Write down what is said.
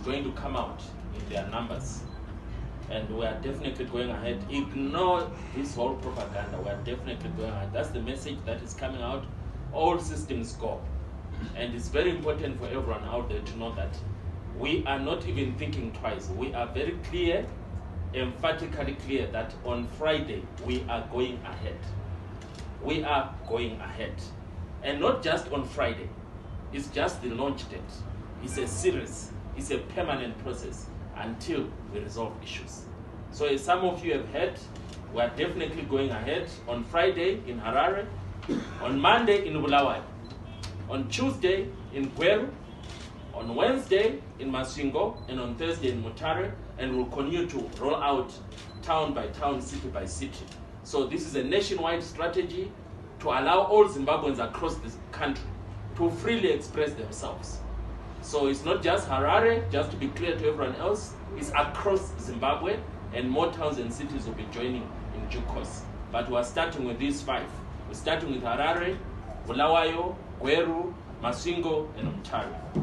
going to come out in their numbers. And we are definitely going ahead. Ignore this whole propaganda. We are definitely going ahead. That's the message that is coming out. All systems go. And it's very important for everyone out there to know that we are not even thinking twice. We are very clear, emphatically clear, that on Friday we are going ahead. We are going ahead. And not just on Friday. It's just the launch date. It's a series. It's a permanent process until we resolve issues. So as some of you have heard, we are definitely going ahead on Friday in Harare, on Monday in Bulawayo, on Tuesday in eGweru, on Wednesday in Masvingo, and on Thursday in Mutare, and we'll continue to roll out town by town, city by city. So this is a nationwide strategy to allow all Zimbabweans across this country to freely express themselves. So it's not just Harare, just to be clear to everyone else, it's across Zimbabwe, and more towns and cities will be joining in due course. But we're starting with these 5. We're starting with Harare, Bulawayo, eGweru, Masvingo, and Mutare.